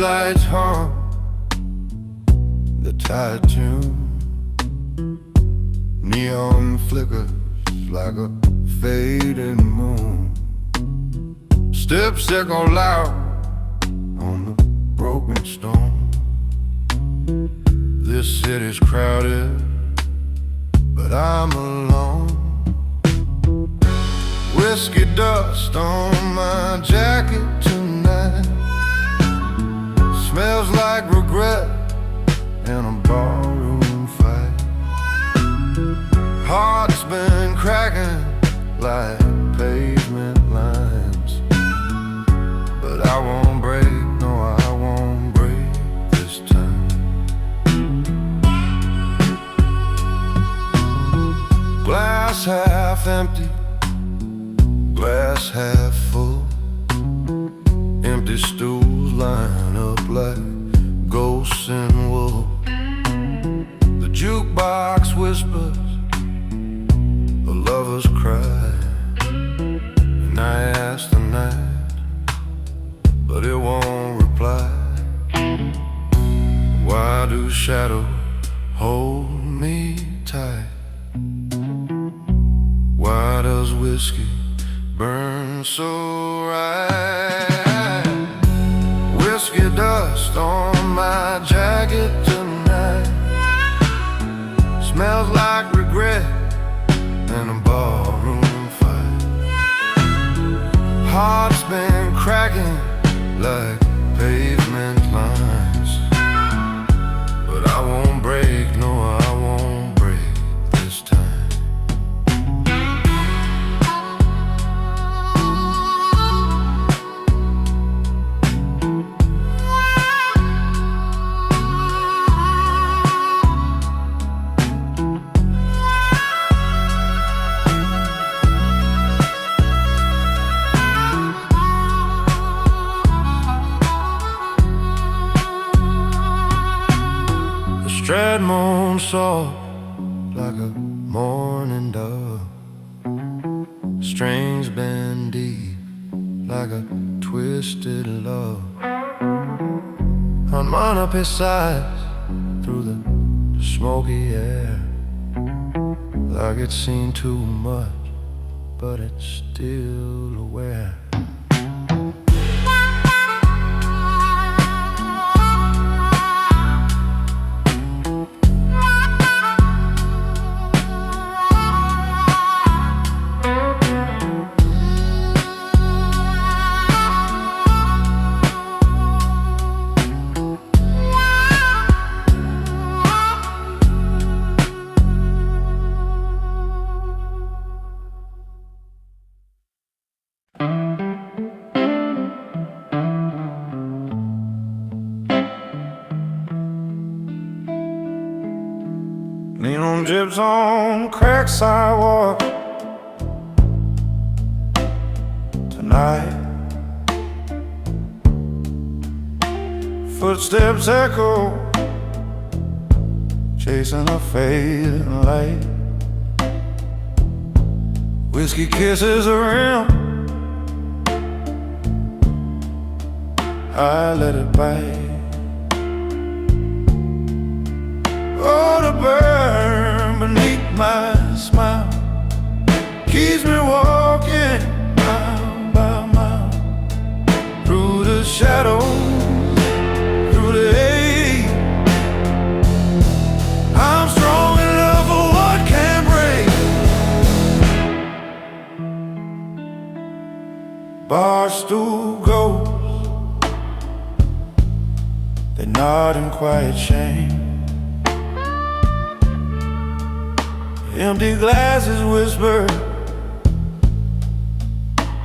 Streetlights hum the tired tune. Neon flickers like a fading moon. Steps echo loud on the broken stone. This city's crowded, but I'm alone. Whiskey dust on my jacket tonight. Smells like regret and a barroom fight. Heart's been cracking like pavement lines, but I won't break, no I won't break this time. Glass half empty, glass half full. Empty stools line up like ghosts in wool. The jukebox whispers, the lovers cry, and I ask the night, but it won't reply. Why do shadows hold me tight? Why does whiskey burn so right? Whiskey dust on my jacket tonight. Smells like regret and a barroom fight. Heart's been cracking like pavement lines, but I won't break, no I won't break this time. Straight moon soft like a morning dove. Strings bend deep like a twisted love. On monopy sighs through the smoky air, like it's seen too much, but it's still aware. Neon drips on cracked sidewalk tonight. Footsteps echo, chasing a fading light. Whiskey kisses a rim, I let it bite. Oh, the burn beneath my smile keeps me walking mile by mile through the shadows, through the hate. I'm strong enough for what can break. Barstool ghosts, they nod in quiet shame. Empty glasses whisper,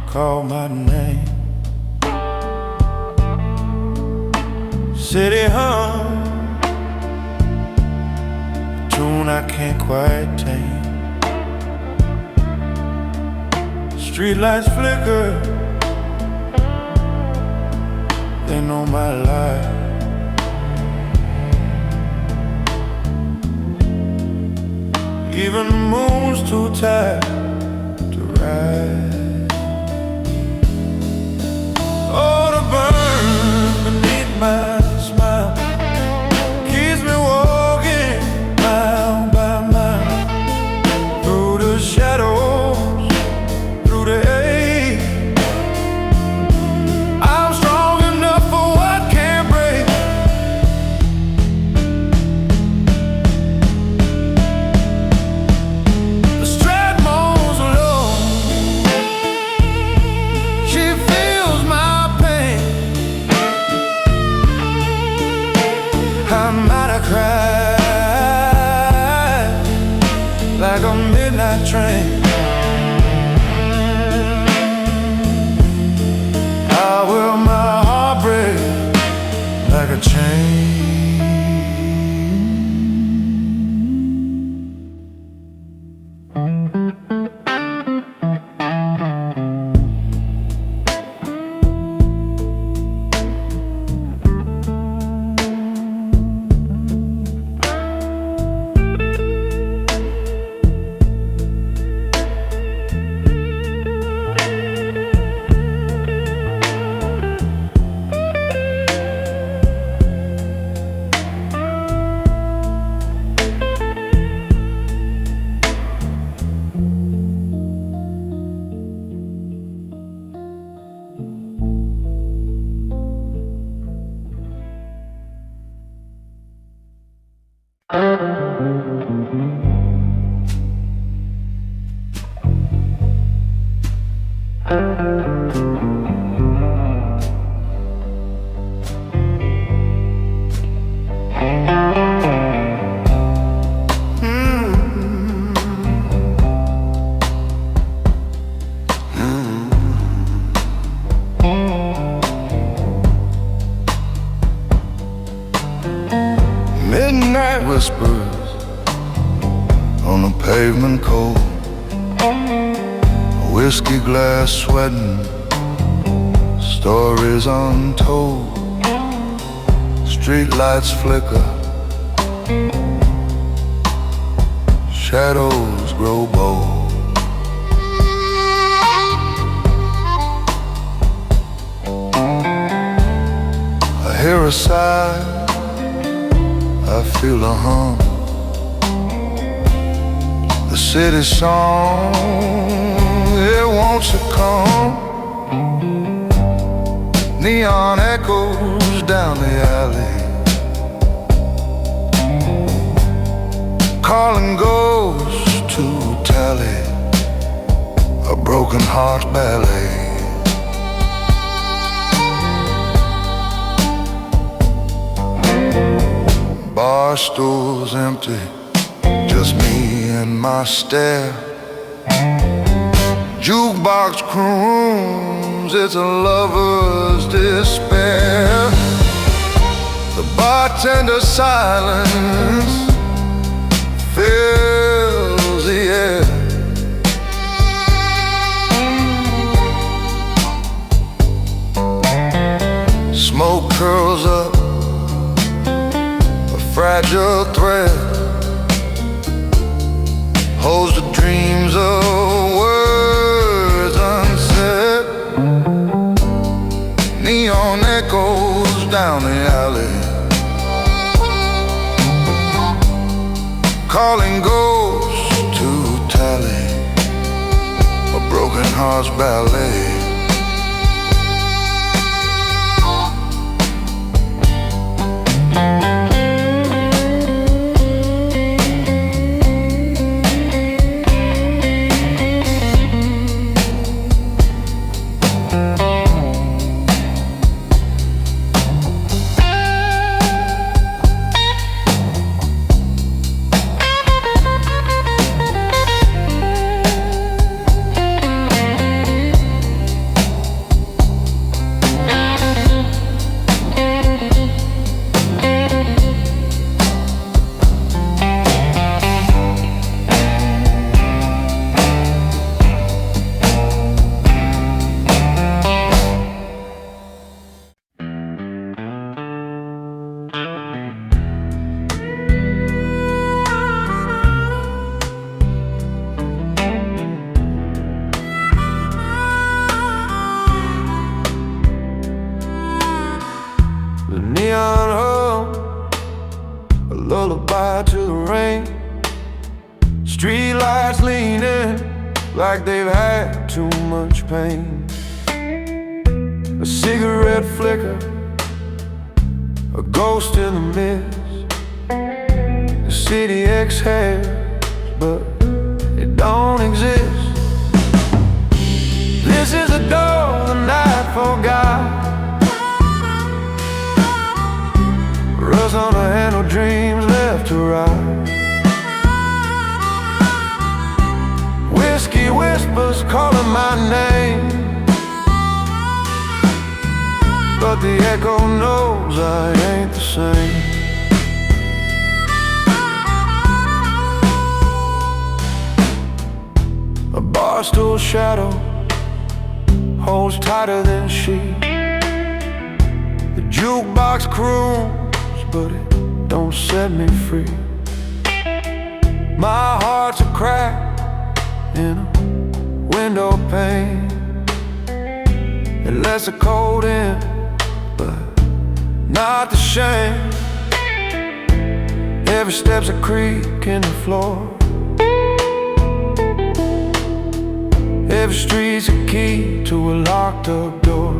call my name. City hum, a tune I can't quite tame. Streetlights flicker, they know my life. Even the moon's too tired to ride. Oh, the burn beneath smile, smile keeps me walking mile by mile through the shadows, through the ache. I'm strong enough for what can't break. The strap moans alone. She feels my pain. I might have cried like a midnight train. How will my heart break like a chain? Midnight whispers on the pavement cold, a whiskey glass sweating, stories untold. Street lights flicker, shadows grow bold. I hear a sigh, I feel a hum. The city song, it won't succumb. Neon echoes down the alley, calling ghosts to tally a broken heart ballet. Bar stools empty, just me and my stare. Jukebox croons, it's a lover's despair. The bartender's silence fills the air. Smoke curls up, fragile thread holds the dreams of words unsaid. Neon echoes down the alley, calling ghosts to tally a broken heart's ballet. lullaby to the rain. Street lights leaning like they've had too much pain. A cigarette flicker, a ghost in the mist. The city exhales, but it don't exist. This is the door the night forgot. Rust on the handle, dreams left to rot. Whiskey whispers calling my name, but the echo knows I ain't the same. A bar stool shadow holds tighter than she. The jukebox croons, but it don't set me free. My heart's a crack in a window pane. It lets the cold in, but not the shame. Every step's a creak in the floor. Every street's a key to a locked up door.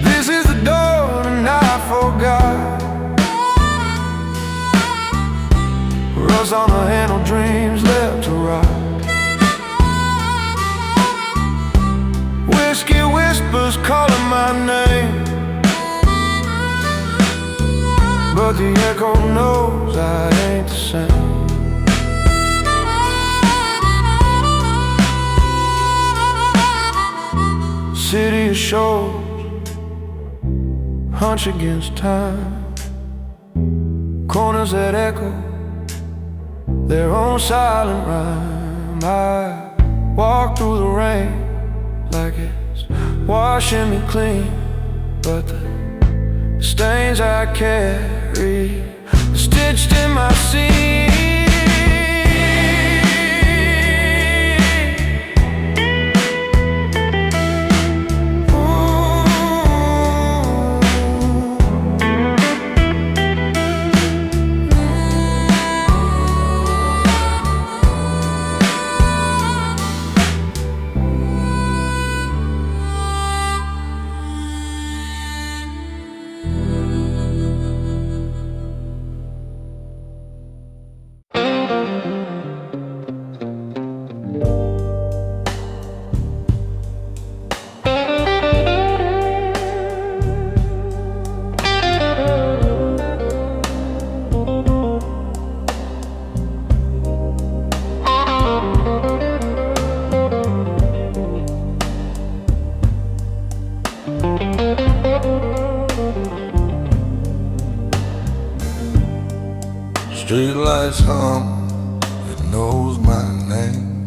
This is the door the night forgot. Rust on the handle, dreams left to rot. Whiskey whispers calling my name, but the echo knows I ain't the same. City of shows, hunch against time. Corners that echo their own silent rhyme. I walk through the rain like it's washing me clean, but the stains I carry are stitched in my seam. Streetlights hum, it knows my name.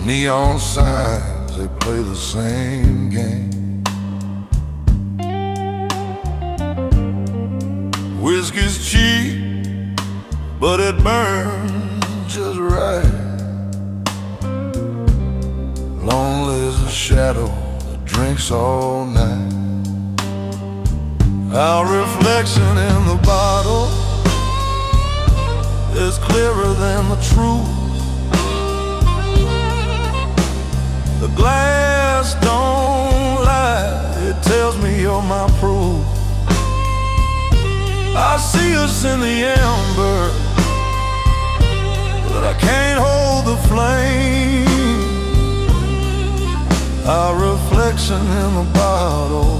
Neon signs, they play the same game. Whiskey's cheap, but it burns just right. Lonely as a shadow that drinks all night. Our reflection in the bottle is clearer than the truth. The glass don't lie, it tells me you're my proof. I see us in the ember, but I can't hold the flame. Our reflection in the bottle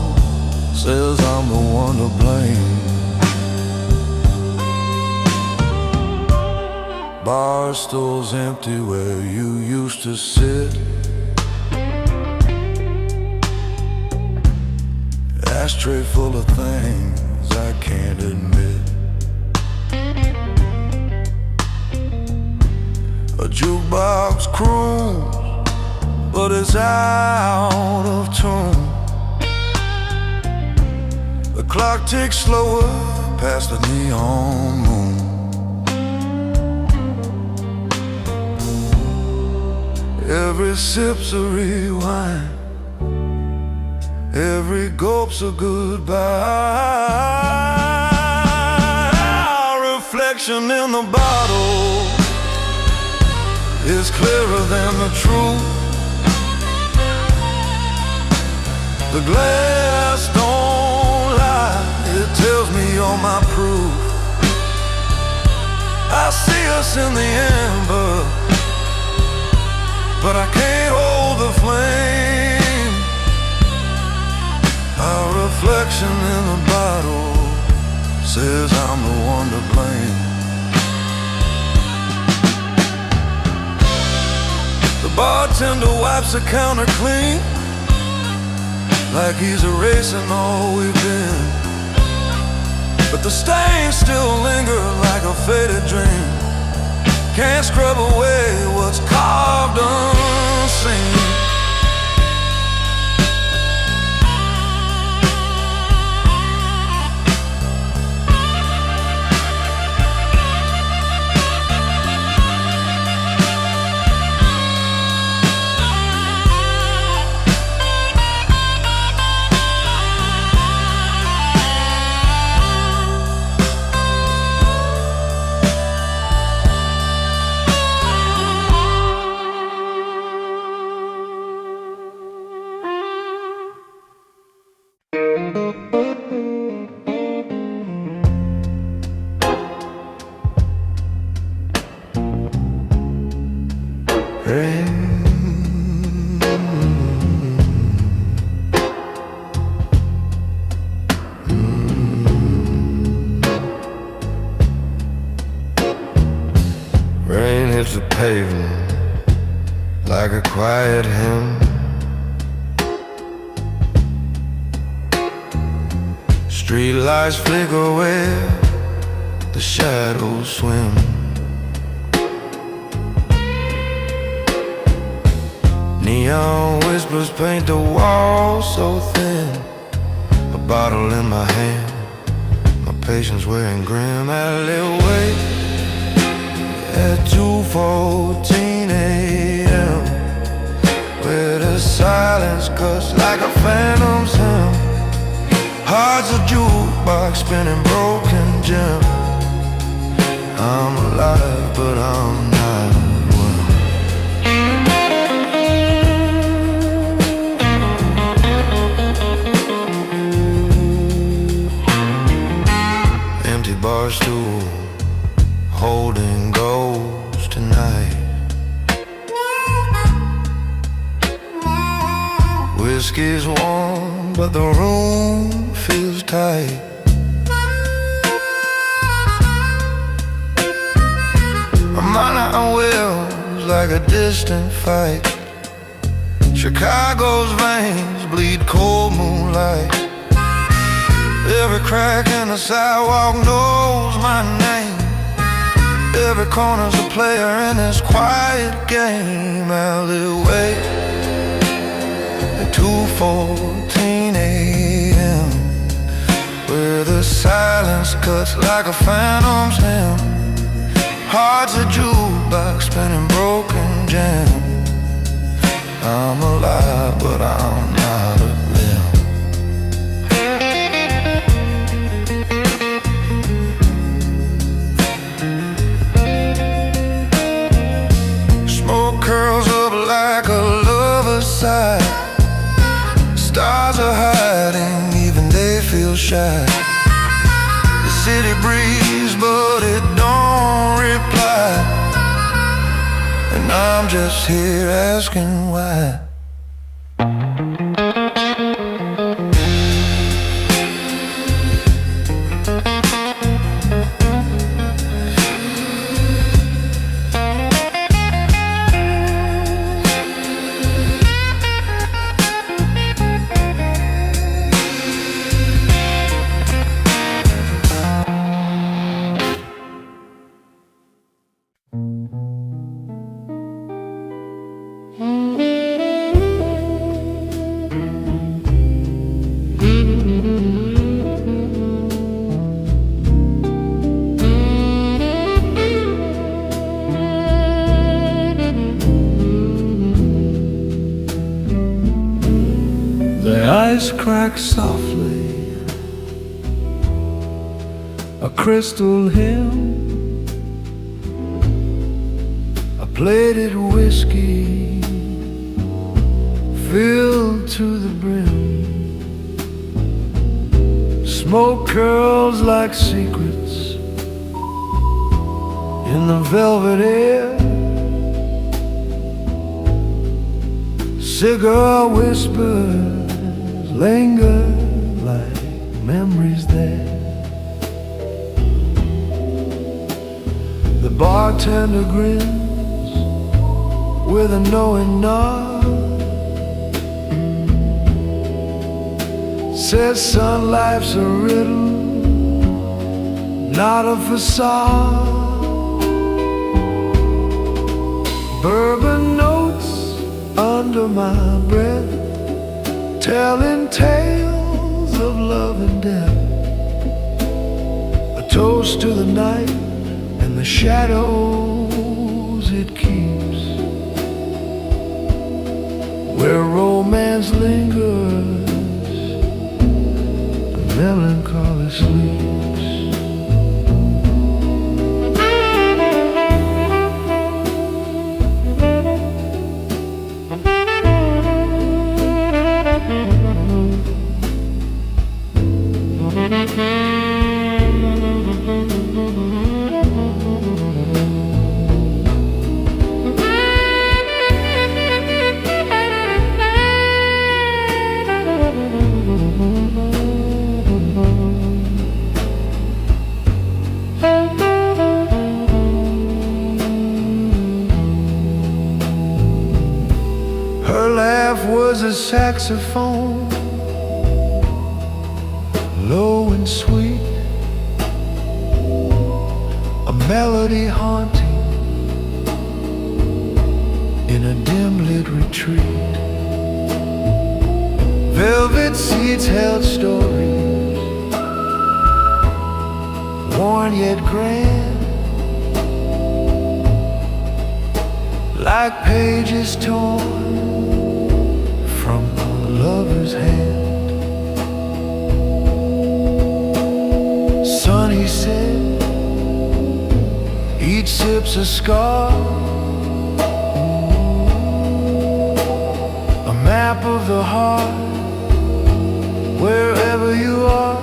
says I'm the one to blame. Bar stools empty where you used to sit. Ashtray full of things I can't admit. A jukebox croons, but it's out of tune. The clock ticks slower past the neon moon. Every sip's a rewind, Every gulp's a goodbye. Our reflection in the bottle is clearer than the truth. The glass don't lie, it tells me you're my proof. I see us in the amber, but I can't hold the flame. Our reflection in the bottle says I'm the one to blame. The bartender wipes the counter clean, like he's erasing all we've been. But the stains still linger like a faded dream. Can't scrub away what's carved unseen. Rain hits the pavement like a quiet hymn. Street lights flicker where the shadows swim. Neon whispers paint the walls so thin. A bottle in my hand, my patience wearing grim. Alleyway at 2:14 a.m., where the silence cuts like a phantom's hymn. Heart's a jukebox spinning broken gem. I'm alive, but I'm not well. Empty bar stool holding ghosts tonight. Whiskey's warm, but the room feels tight. My mind on wheels like a distant fight. Chicago's veins bleed cold moonlight. Every crack in the sidewalk knows my name. Every corner's a player in this quiet game. Alleyway at 2:14 a.m., where the silence cuts like a phantom's hymn. Heart's a jukebox spinning broken jam. I'm alive, but I'm not a limb. Smoke curls up like a lover's sigh. Stars are hiding, even they feel shy. The city breathes, but it don't reply. And I'm just here asking why. The ice cracks softly, a crystal hymn, a plated whiskey filled to the brim. Smoke curls like secrets in the velvet air. Cigar whispers linger like memories there. The bartender grins with a knowing nod, says, son, life's a riddle, not a facade. Bourbon notes under my breath, telling tales of love and death. A toast to the night and the shadows it keeps, where romance lingers, melancholy sleeps. Her laugh was a saxophone, low and sweet, a melody haunting in a dim-lit retreat. Velvet seats held stories, worn yet grand, like pages torn from a lover's hand. Son, he said, each sip's a scar, a map of the heart, wherever you are.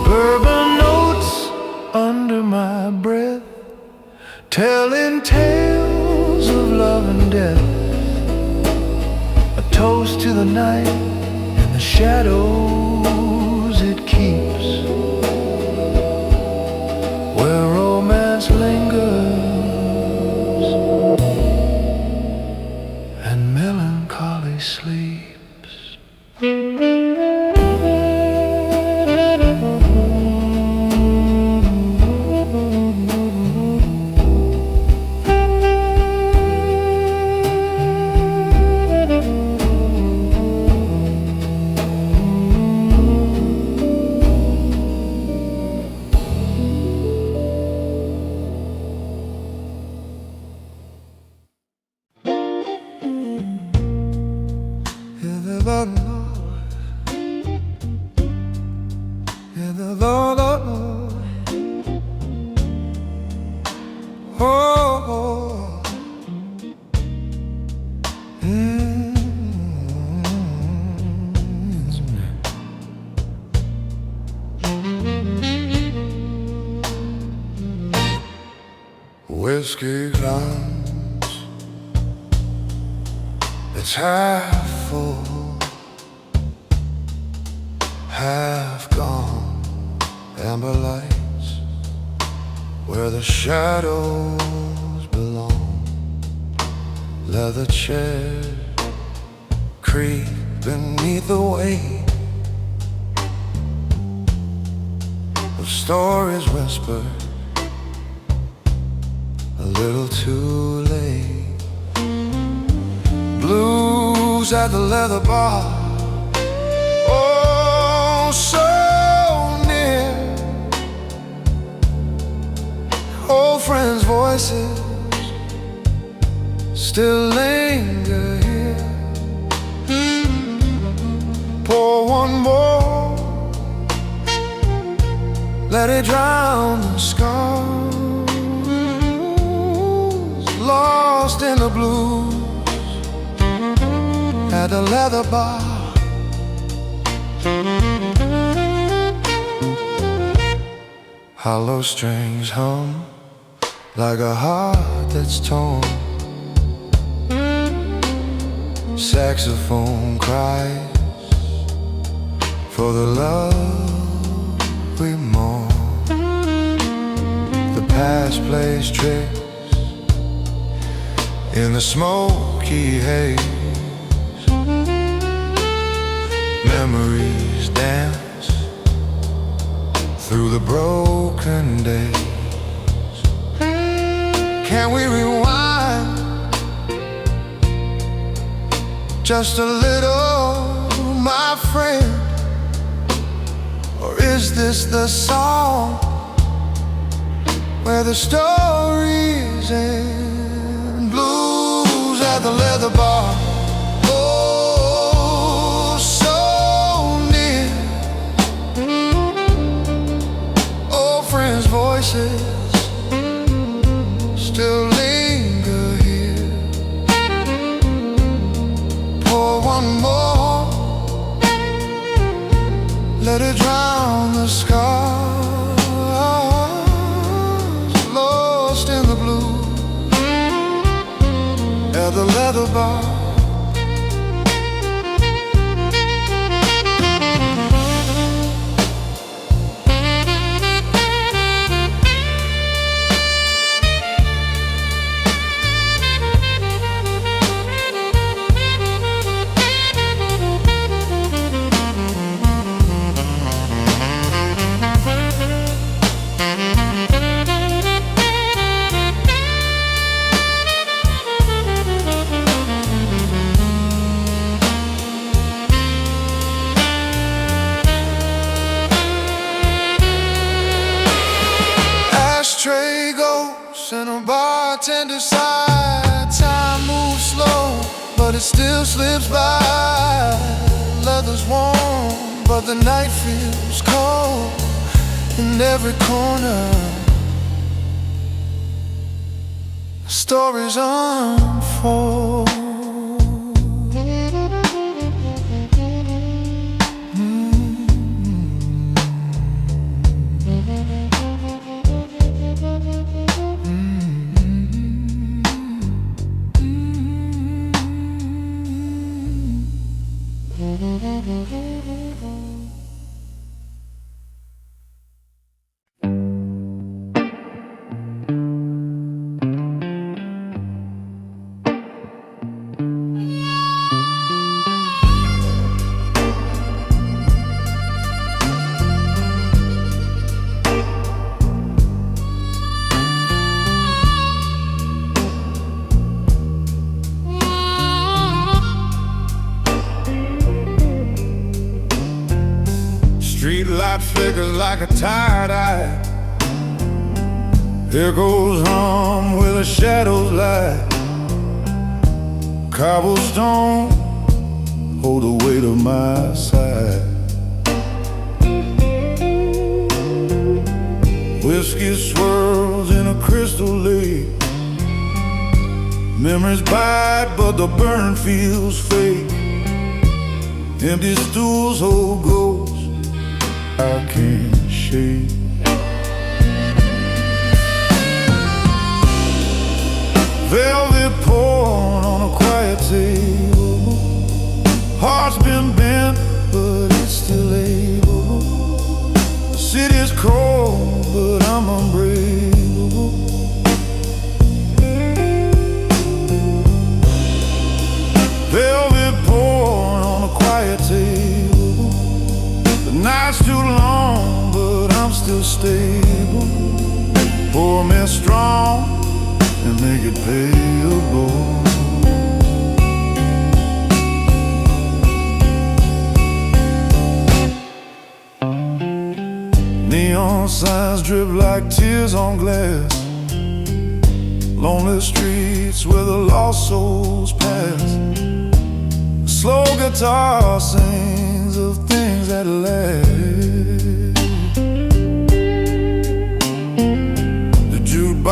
Bourbon notes under my breath, telling tales of love and death. A toast to the night and the shadows it keeps, where romance lingers and melancholy sleeps. Whiskey glass, it's half full, half gone. Amber lights where the shadows belong. Leather chairs creak beneath the weight of stories whispered a little too late. Blues at the leather bar, oh, so near. Old friends' voices still linger here. let it drown the scars, lost in the blues at the leather bar. Hollow strings hum like a heart that's torn. Saxophone cries for the love we mourn. The past plays tricks in the smoky haze. Memories dance through the broken days. Can we rewind just a little, my friend? Or is this the song where the stories end? Blues at the leather bar, oh, so near. Old friends' voices still linger here. Pour one more, let it drown the scars, lost in the blue at the leather bar. Ashtray ghosts and a bartender's side. Time moves slow, but it still slips by. Leather's warm, but the night feels cold in every corner. Stories unfold. Streetlight flickers like a tired eye. Echoes hum where the shadows lie. Cobblestone hold the weight of my side. Whiskey swirls in a crystal lake. Memories bite but the burn feels fake. Empty stools hold ghosts I can't shake. Velvet porn on a quiet table. Heart's been bent, but it's still able. The city's cold, but I'm unbreakable. Velvet porn on a quiet table. The night's too long, but I'm still stable. Pour me strong and make it payable. Neon signs drip like tears on glass. Lonely streets where the lost souls pass. Slow guitar sings of things that last.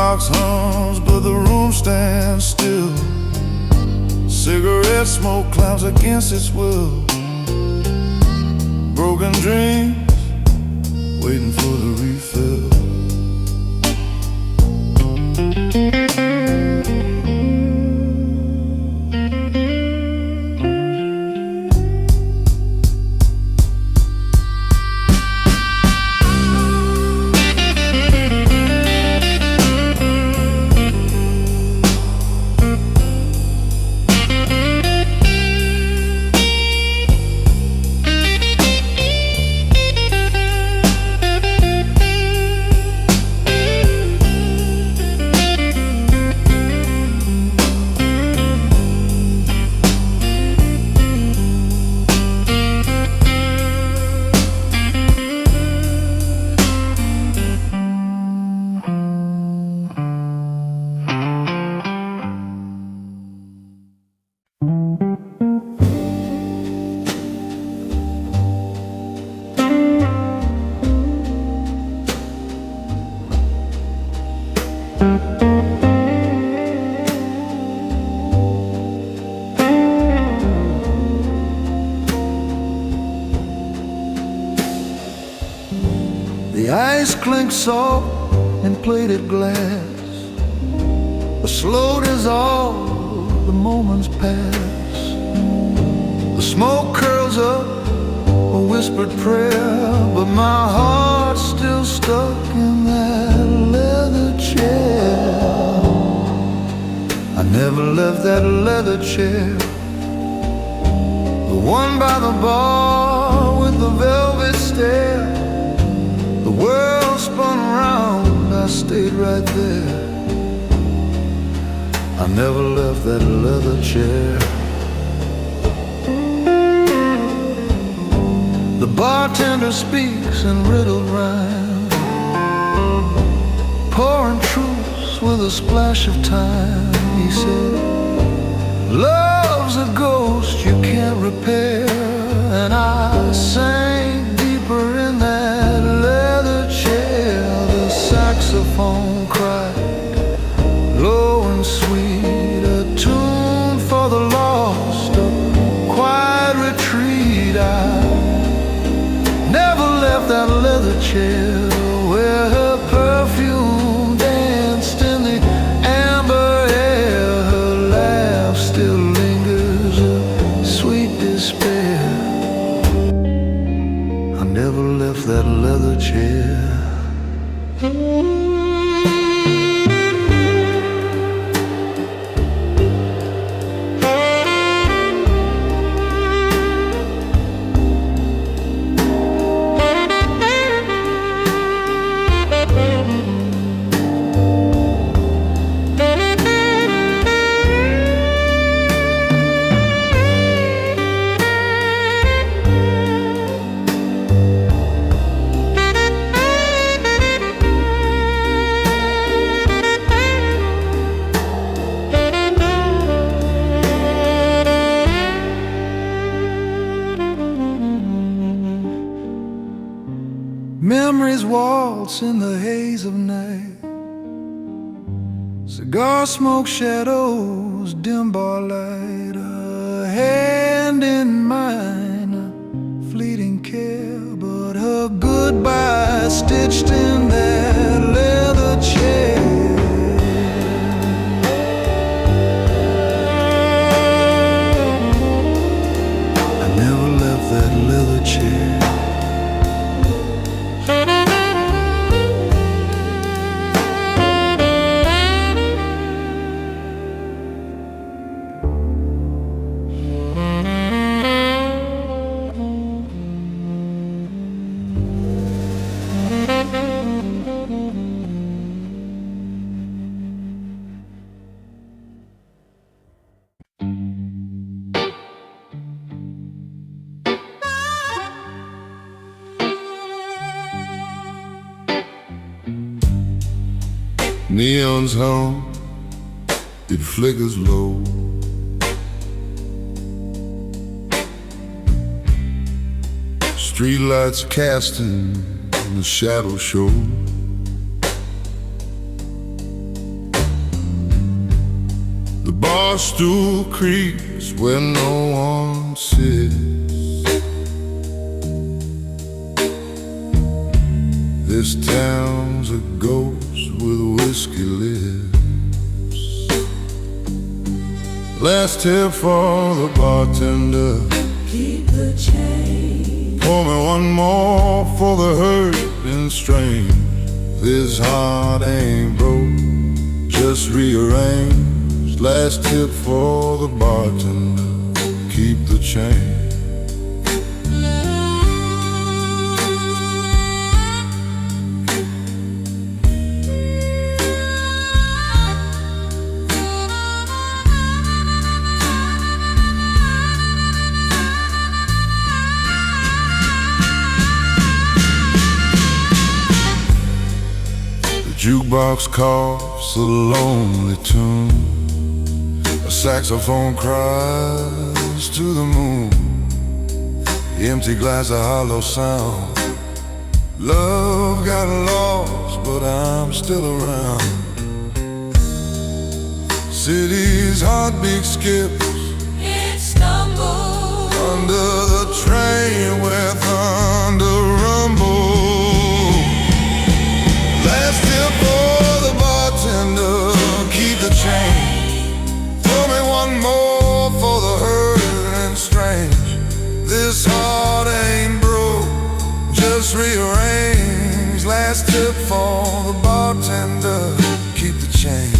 jukebox hums, but the room stands still. Cigarette smoke clouds against its will. Broken dreams waiting for the refill. The ice clinks soft in plated glass. A slow dissolve, the moments pass. The smoke curls up, a whispered prayer, but my heart's still stuck in that leather chair. I never left that leather chair, the one by the bar with the velvet stair. The world spun around, I stayed right there. I never left that leather chair. The bartender speaks in riddled rhyme, pouring truths with a splash of time. He said, love's a ghost you can't repair. And I sank deeper in that leather chair. The saxophone cried, low and sweet, a tune for the lost, a quiet retreat. I never left that leather chair, where her perfume danced in the amber air. Her laugh still lingers, a sweet despair. I never left that leather chair. Memories waltz in the haze of night. Cigar smoke shadows, dim bar light. A hand in mine, a fleeting care, but her goodbye stitched in that leather chair. I never left that leather chair. Neon's home, it flickers low. Streetlights casting the shadow show. bar stool creaks where no one sits. This town's a ghost with whiskey lips. Last tip for the bartender, keep the change. pour me one more for the hurt and strain. This heart ain't broke, just rearranged. Last tip for the bartender, keep the change. Jukebox coughs a lonely tune. A saxophone cries to the moon. The empty glass, a hollow sound. Love got lost, but I'm still around. City's heartbeat skips, It stumbles under the train where thunder rumbles. Last tip for the bartender, keep the change. Pour me one more for the hurt and strange. This heart ain't broke, just rearrange. Last tip for the bartender, keep the change.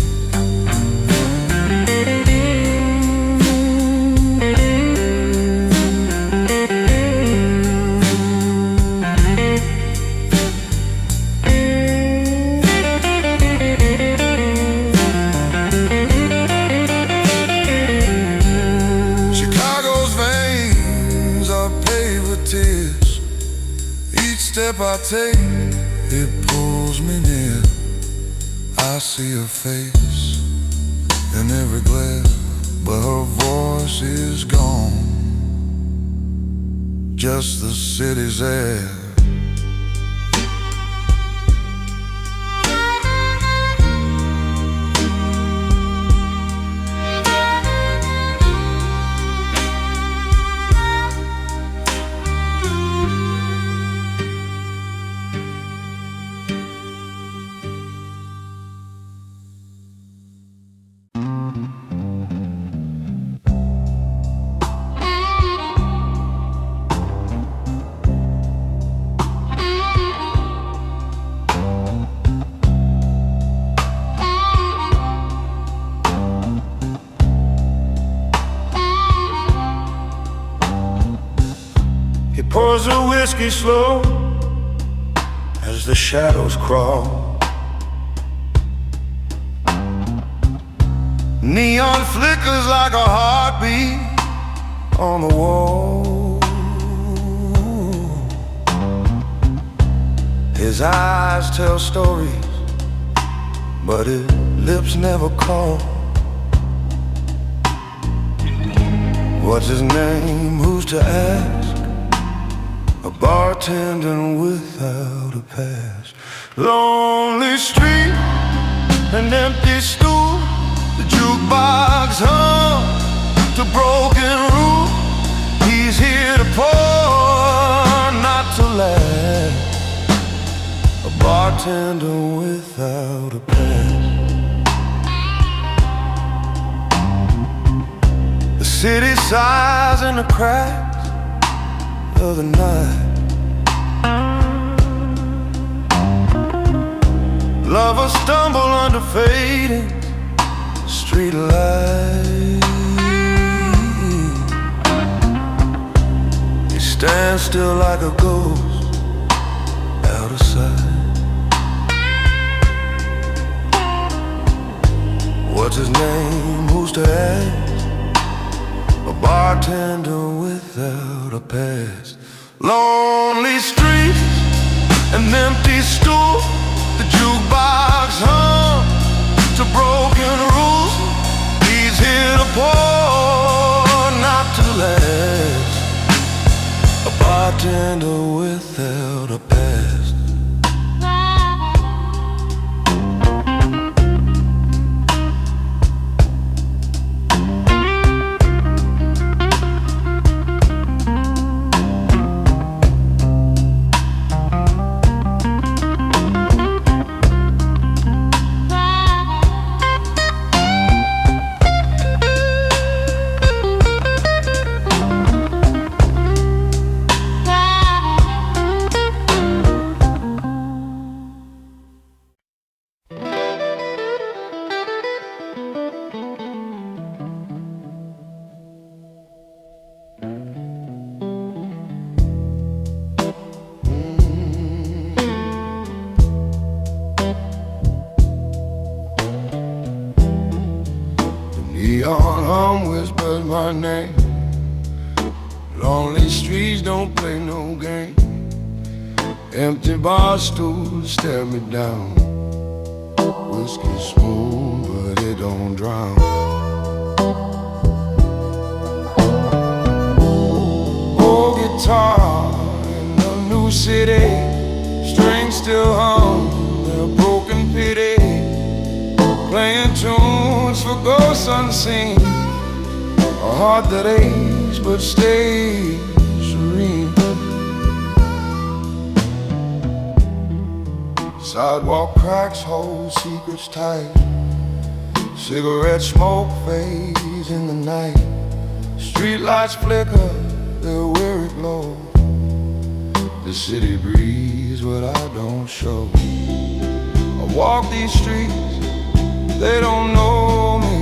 Step I take, it pulls me near. I see her face in every glare, but her voice is gone. Just the city's air. Pours the whiskey slow as the shadows crawl. Neon flickers like a heartbeat on the wall. His eyes tell stories, but his lips never call. What's his name? Who's to ask? A bartender without a past. Lonely street, an empty stool. The jukebox hum to broken roof. He's here to pour, not to last. A bartender without a past. The city sighs in the cracks of the night. Lovers stumble under fading street lights. He stands still like a ghost out of sight. What's his name? Who's to ask? A bartender without a past. Lonely streets, an empty stool. The jukebox hum to broken rules. He's here to pour, not to last. A bartender without a past. my name. Lonely streets don't play no game. Empty bar stools stare me down. Whiskey smooth, but it don't drown. Old guitar in a new city, strings still hum their broken pity, playing tunes for ghosts unseen, a heart that aches but stays serene. Sidewalk cracks hold secrets tight. Cigarette smoke fades in the night. Streetlights flicker their weary glow. The city breathes what I don't show. I walk these streets, they don't know me,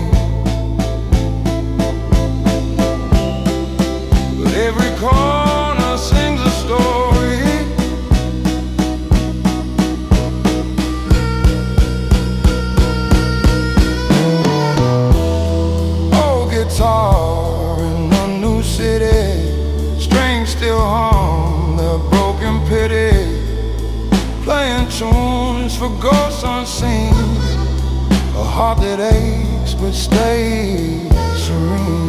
but every corner sings a story. Guitar in a new city, strings still hum their broken pity, playing tunes for ghosts unseen, a heart that aches but stays serene.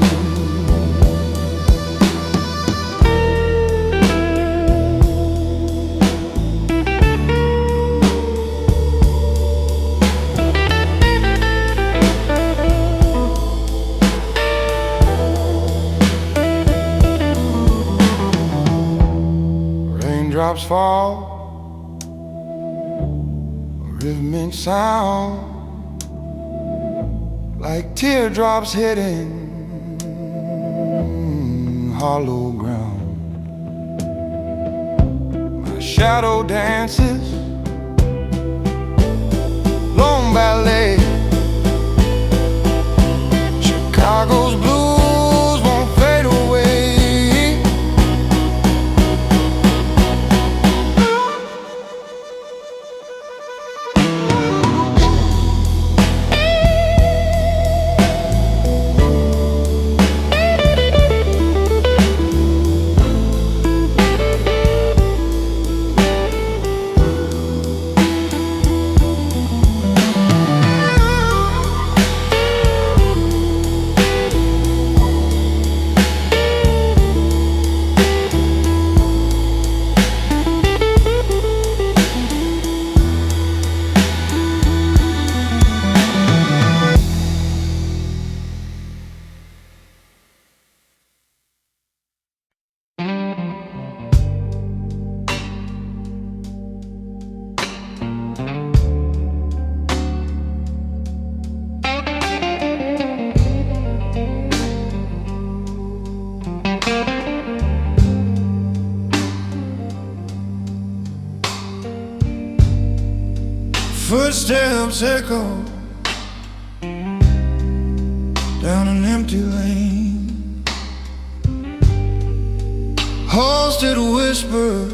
Drops fall, a rhythmic sound, like teardrops hitting hollow ground. My shadow dances, long ballet. Chicago's blues won't fade away. Footsteps echo down an empty lane. Halsted whispers,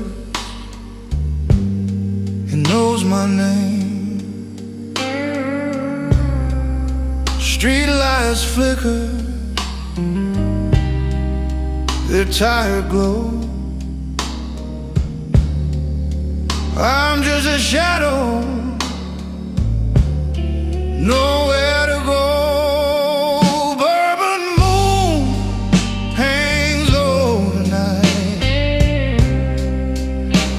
he knows my name. Street lights flicker their tired glow. I'm just a shadow, nowhere to go. Bourbon moon hangs low tonight,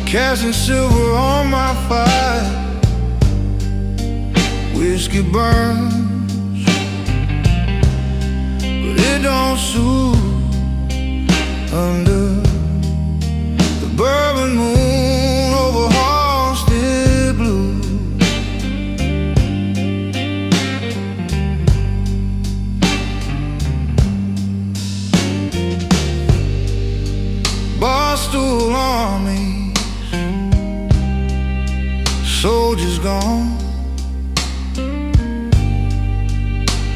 casting silver on my fire. Whiskey burns, but it don't soothe under the bourbon moon over Halsted blue. Barstool armies, soldiers gone.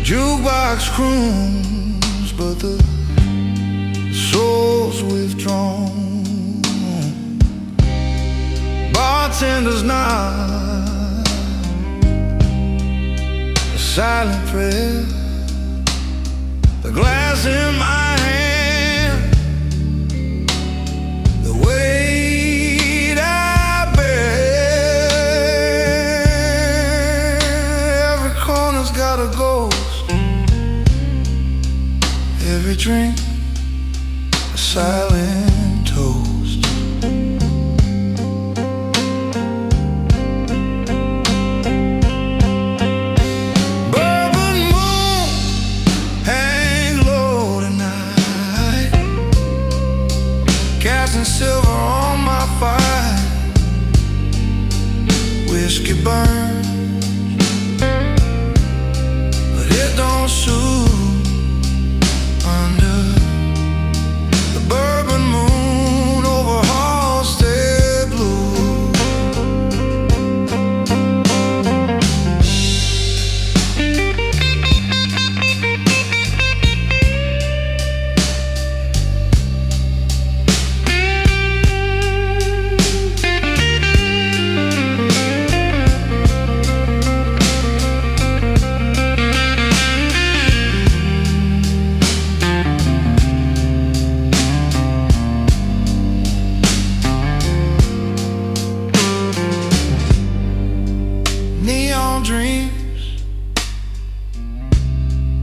Jukebox croons, but the soul's withdrawn. Bartender's nod, a silent prayer. The glass is in my hand, the weight I bear. Every corner's got a ghost, every drink a silent toast. Silver on my fire, whiskey burns, but it don't soothe under the bourbon moon over Halstead Blue. Neon dreams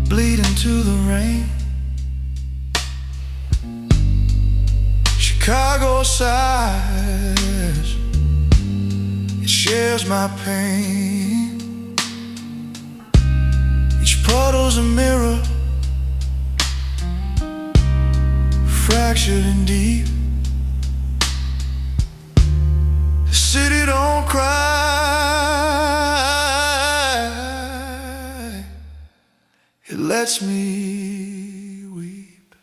bleed into the rain. Chicago sighs, it shares my pain. Each puddle's a mirror, fractured and deep. The city don't cry, it lets me weep.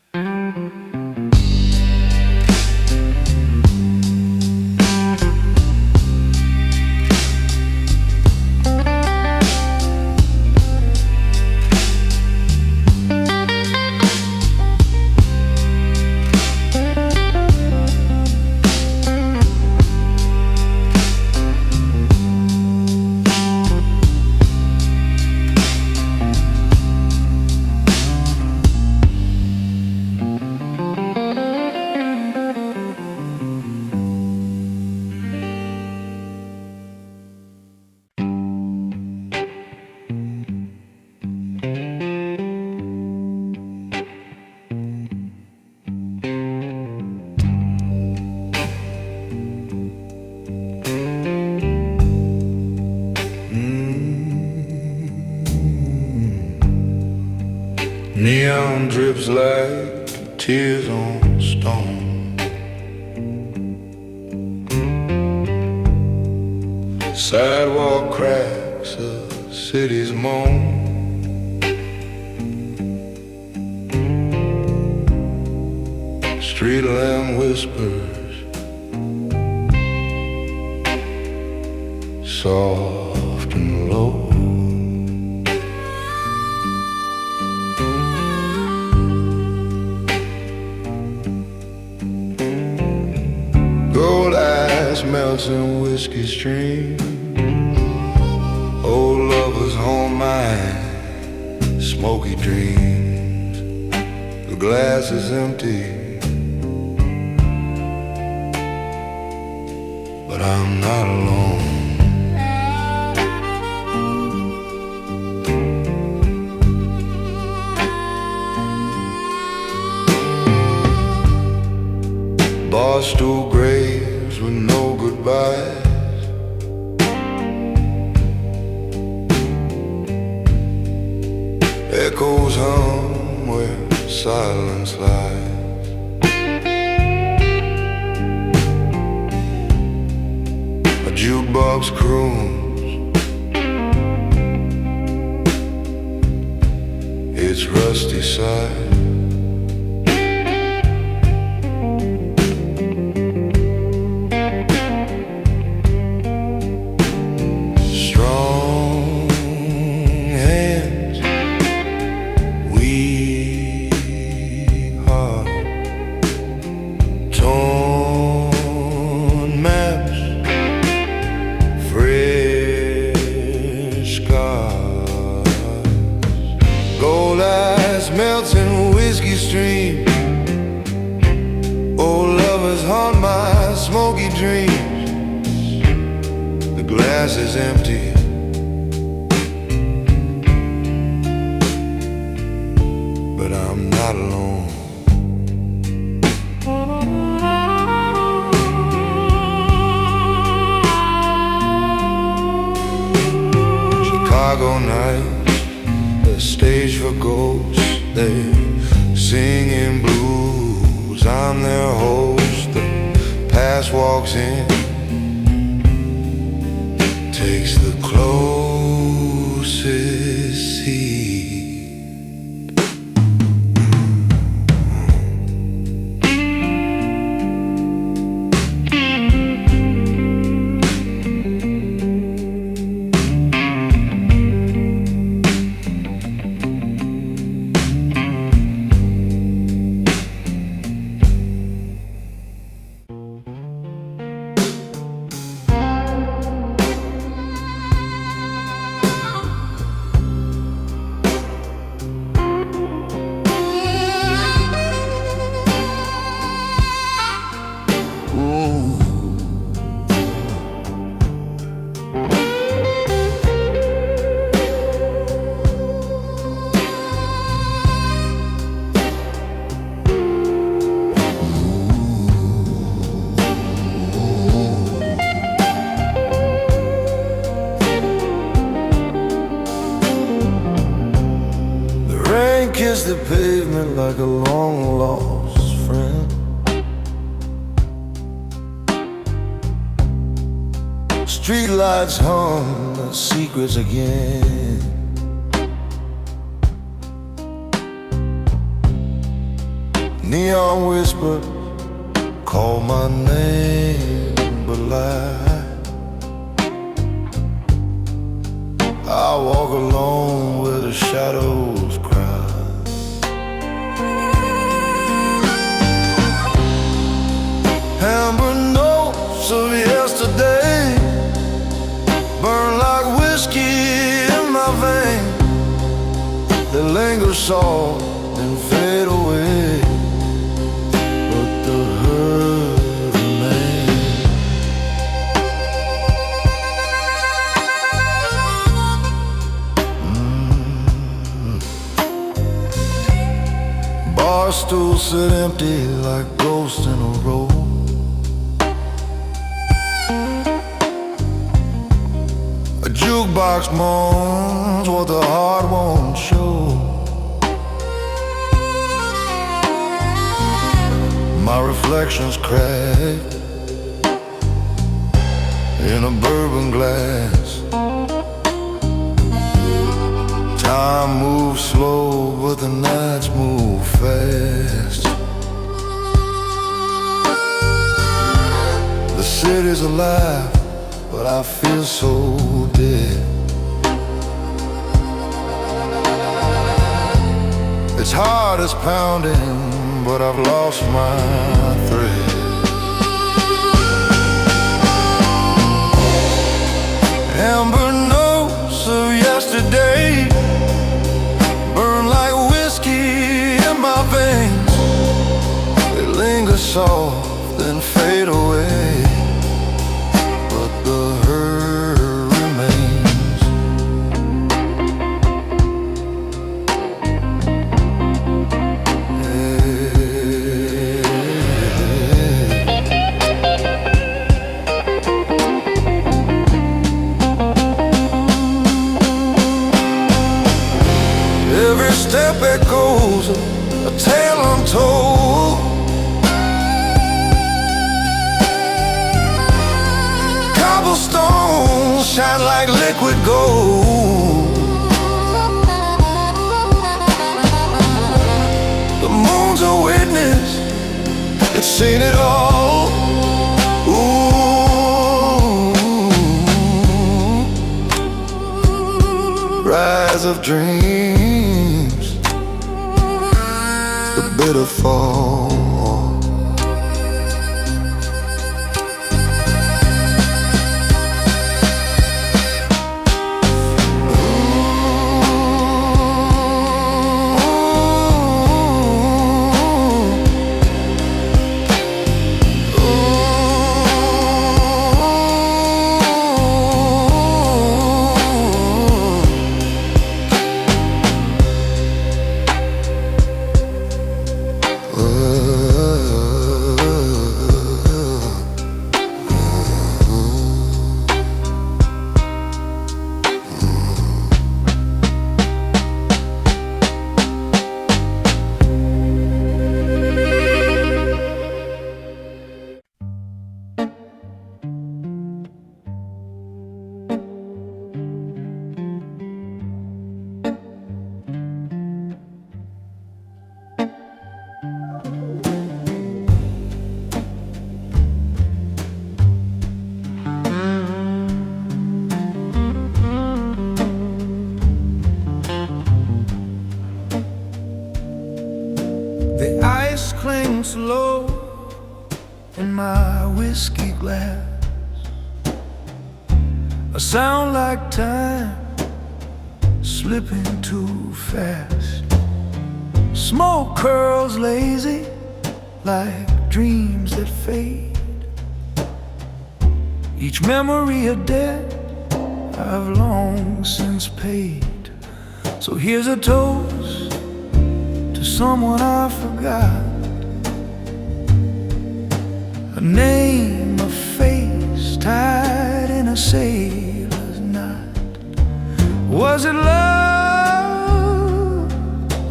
Neon drips like tears on stone. Sidewalk cracks, a city's moan. Street lamp whispers, soft and low. Gold ice melts in whiskey stream. Old lovers haunt mine, smoky dreams. The glass is empty, but I'm not alone. Barstool graves with no goodbyes. Echoes hum where silence lies. A jukebox croons its rusty side. Melts in is empty. But I'm not alone. Chicago nights, the stage for ghosts. They're singing blues, I'm their host. The past walks in, takes the closest seat. Kiss the pavement like a long lost friend. Streetlights hum the secrets again. Neon whisper, call my name, but lie. I walk alone where the shadows cry. Amber notes of yesterday burn like whiskey in my vein. They linger soft and fade away, but the hurt remains. Bar stools sit empty like ghosts in a row. Jukebox moans what the heart won't show. My reflection's cracked in a bourbon glass. Time moves slow, but the nights move fast. The city's alive, but I feel so dead. Its heart is pounding, but I've lost my thread. Amber notes of yesterday burn like whiskey in my veins. They linger soft and fade away, but the hurt remains. Every step echoes a tale untold. Cobblestones shine like liquid gold. The moon's a witness, it's seen it all. Ooh. Rise of dreams, the bitter fall. ice clings slow in my whiskey glass. A sound like time slipping too fast. Smoke curls lazy like dreams that fade. Each memory a debt I've long since paid. So here's a toast to someone I forgot, a name, a face tied in a sailor's knot. Was it love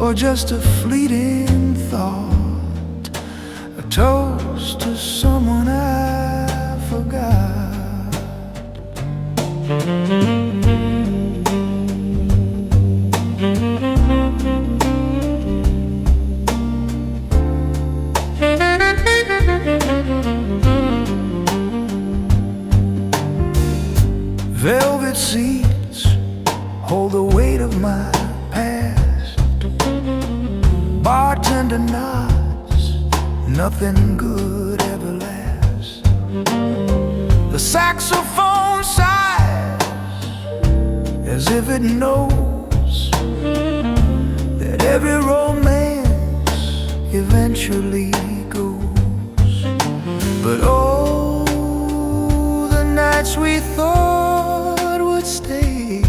or just a fleeting thought? A toast to someone I forgot. Velvet seats hold the weight of my past. Bartender nods, nothing good ever lasts. The saxophone sighs as if it knows that every romance eventually goes. But oh, the nights we thought would stay,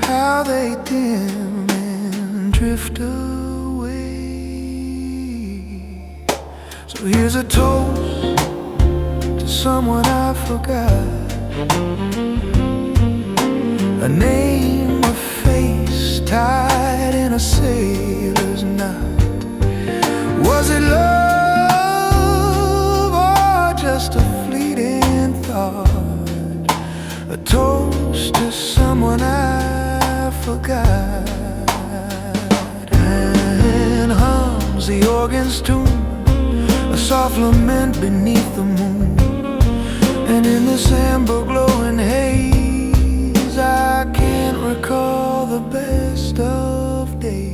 how they dim and drift away. So here's a toast to someone I forgot, a name, a face tied in a sailor's knot. Was it love or just a fleeting thought? A toast to someone I forgot. And hums the organ's tune, a soft lament beneath the moon. And in this amber glowing haze, I can't recall the best of days.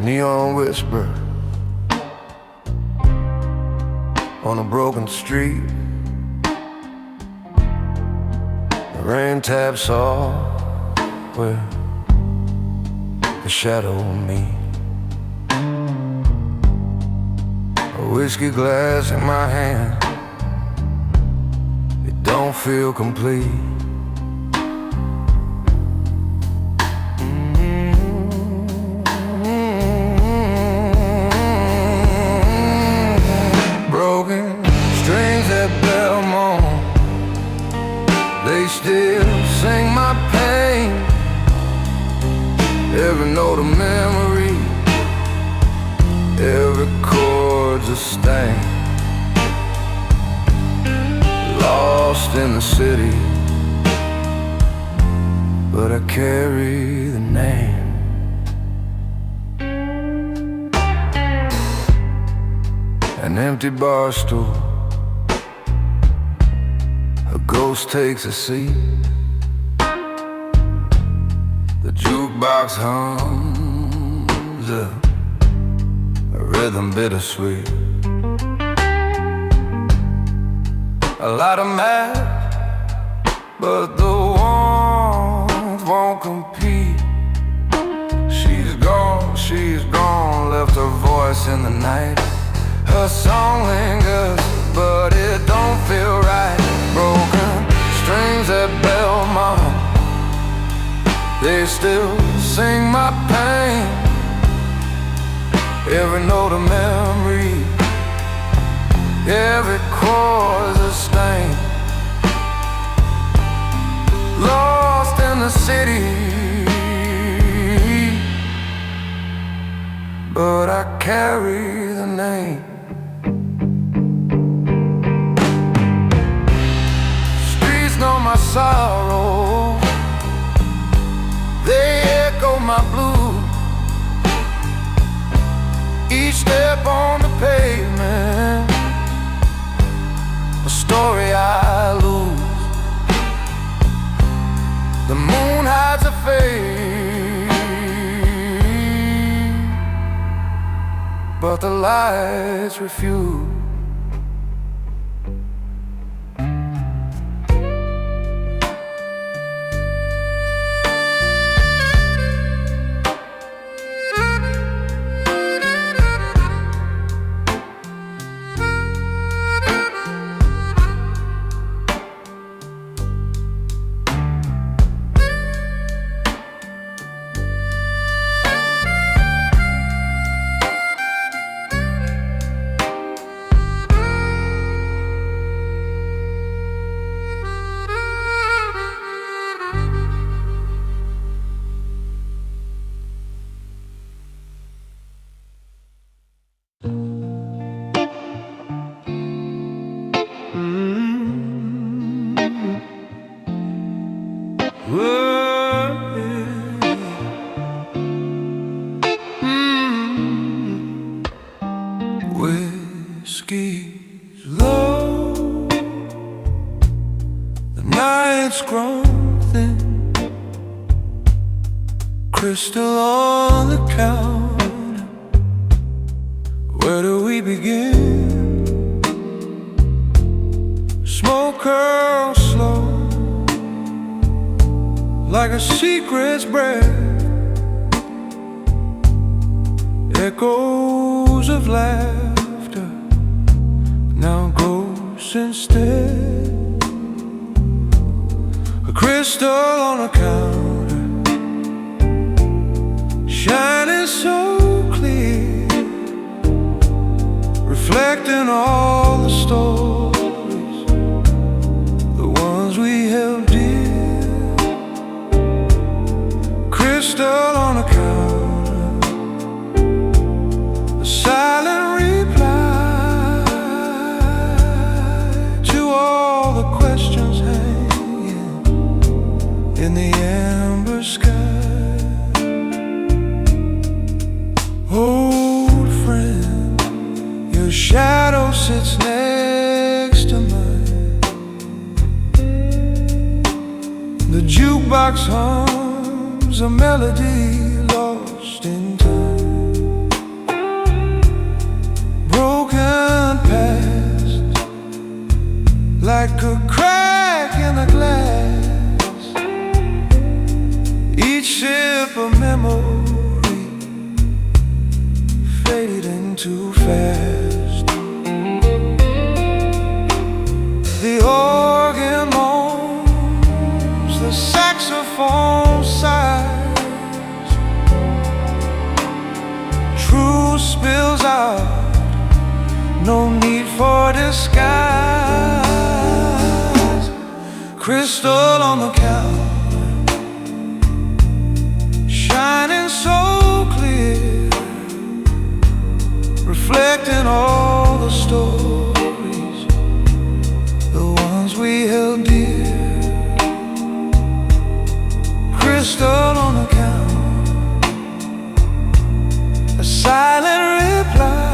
Neon whisper on a broken street. The rain taps off where the shadow meet. A whiskey glass in my hand, it don't feel complete. They still sing my pain, every note a memory, every chord's a stain. Lost in the city, but I carry the name. an empty bar stool. A ghost takes a seat. The jukebox hums a rhythm bittersweet. A lot of match, but the warmth won't compete. She's gone, left her voice in the night. Her song lingers, but it don't feel right. Broken strings at Belmont, they still sing my pain. Every note a memory, every chord's a stain. Lost in the city, but I carry the name. Streets know my sorrow, they echo my blues. Each step on the pavement, a story I lose. The moon hides a face, but the lights refuse. Whiskey's low, the night's grown thin, crystal on the counter. Where do we begin? Smoke curls slow, like a secret's breath. Echoes of laughter, now ghosts instead. A crystal on a counter, shining so clear, reflecting all the stories, the ones we held dear. Crystal on a counter, a silent reply to all the questions hanging in the amber sky. Old friend, your shadow sits next to mine. The jukebox hums a melody lost in time. Broken past, like a crack in the glass. Each sip a memory, fading too fast. The organ moans, the saxophone sighs. Truth spills out, no need for disguise. Crystal on the counter, shining so clear, reflecting all the stories, the ones we held dear. Crystal on the counter, a silent reply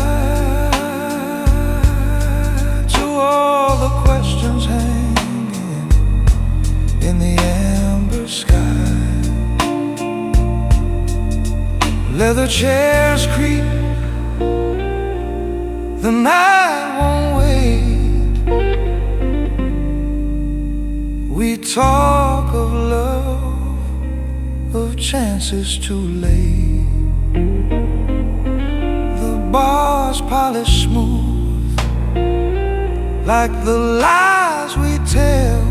Leather chairs creak, the night won't wait. We talk of love, of chances too late. The bars polished smooth, like the lies we tell,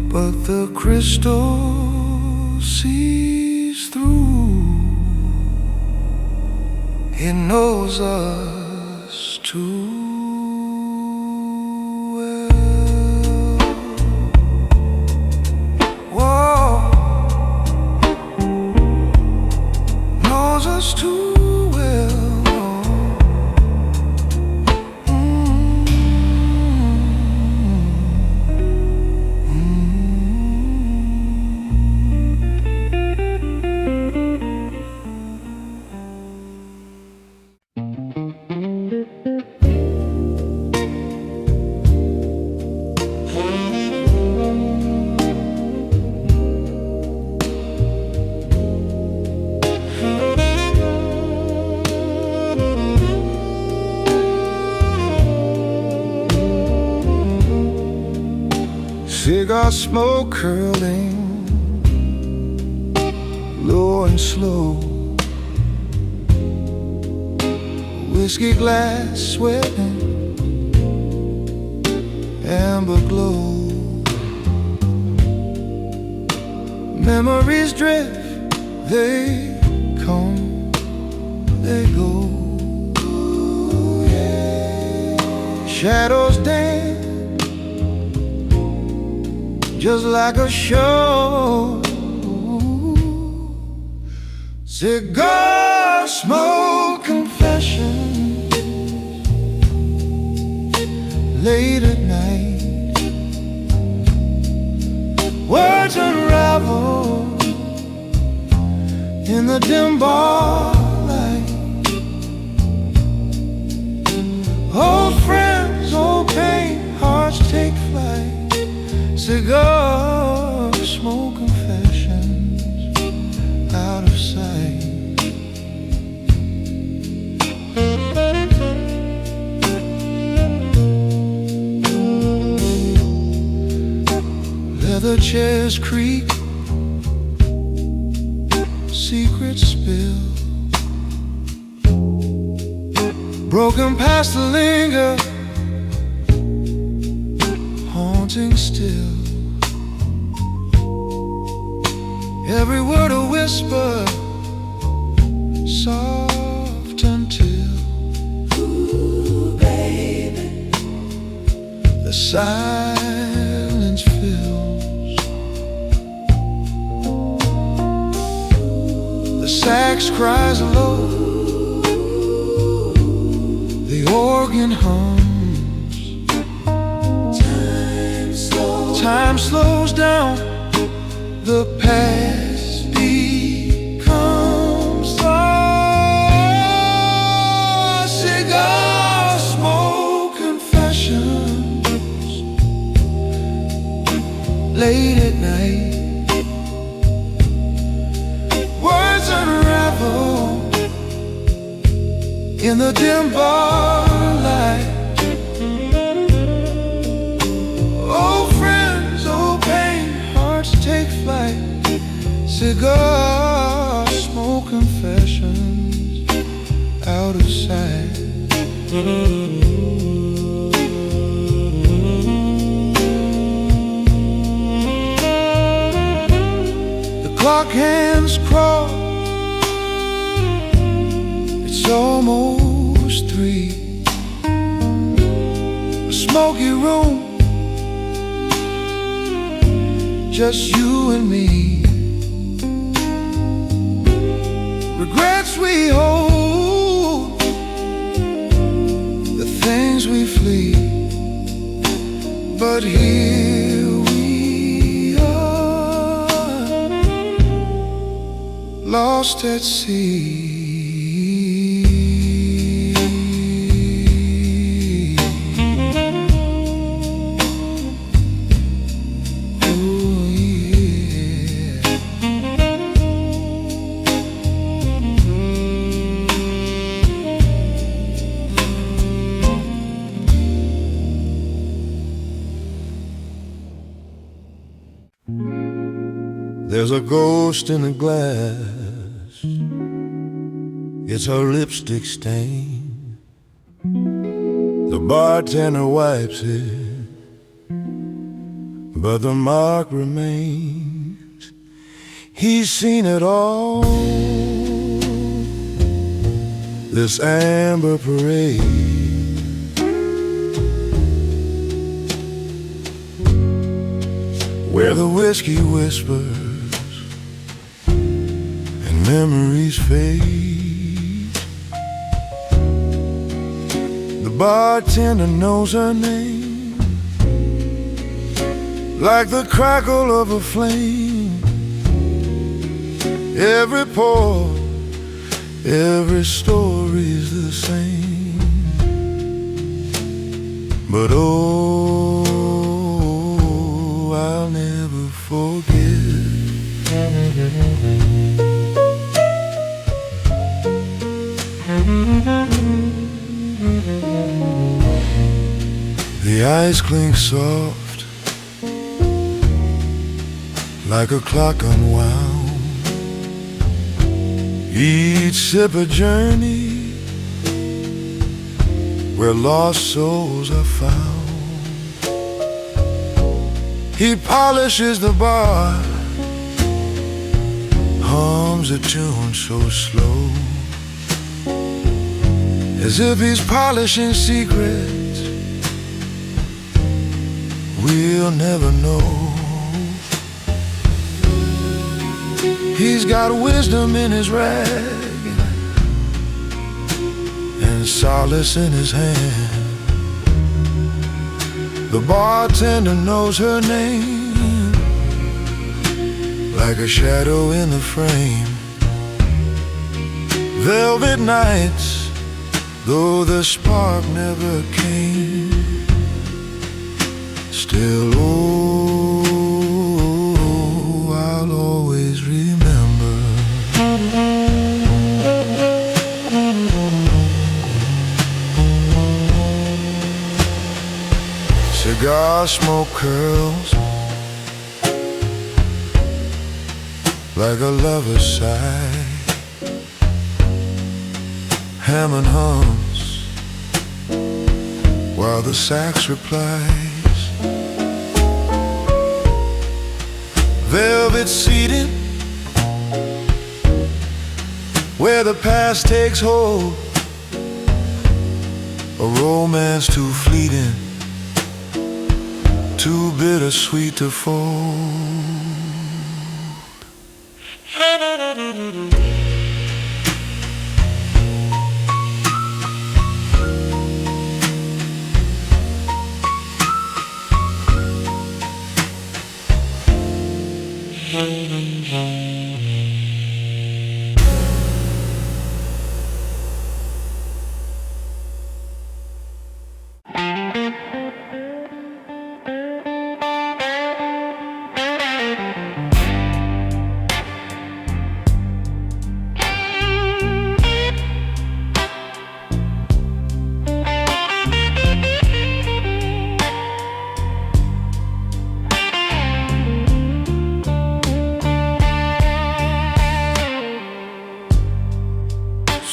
but the crystal sees through. It knows us too well. Whoa, knows us too well. Cigar smoke curling, low and slow. Whiskey glass sweating, amber glow. Memories drift, they come, they go. Shadows dance, just like a show. Cigar smoke confessions, late at night. Words unravel in the dim bar light. Old friends, old pain, hearts take flight. Cigar smoke confessions, out of sight. Leather chairs creak, secrets spill. Broken past the linger, haunting still. Every word a whisper, soft until, ooh, baby, the silence fills. The sax cries low, the organ hums. Time slows down, the past becomes thought. Cigar smoke confessions, late at night. Words unravel in the dim bar light. Old friends, old pain, hearts take flight. Cigar smoke confessions, out of sight. The clock hands crawl, it's almost 3. A smoky room, just you and me. Regrets we hold, the things we flee, but here we are, lost at sea. There's a ghost in the glass. It's her lipstick stain. The bartender wipes it, but the mark remains. He's seen it all, this amber parade. Where the whiskey whispers and memories fade. The bartender knows her name, like the crackle of a flame. Every pour, every story's the same. But oh, I'll never forget the ice clinks soft, like a clock unwound. Each sip a journey where lost souls are found. He polishes the bar, hums a tune so slow, as if he's polishing secrets we'll never know. He's got wisdom in his rag and solace in his hand. The bartender knows her name, like a shadow in the frame. Velvet nights, though the spark never came, still, oh, I'll always remember. Cigar smoke curls like a lover's sigh. Hammond hums while the sax replies. Velvet seating where the past takes hold. A romance too fleeting, too bittersweet to fold.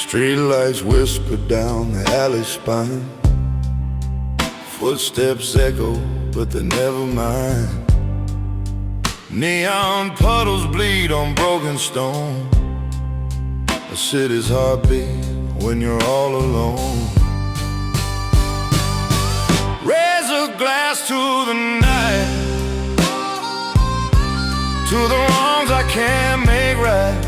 Streetlights whisper down the alley spine. Footsteps echo, but they never mind. Neon puddles bleed on broken stone. A city's heartbeat when you're all alone. Raise a glass to the night, to the wrongs I can't make right.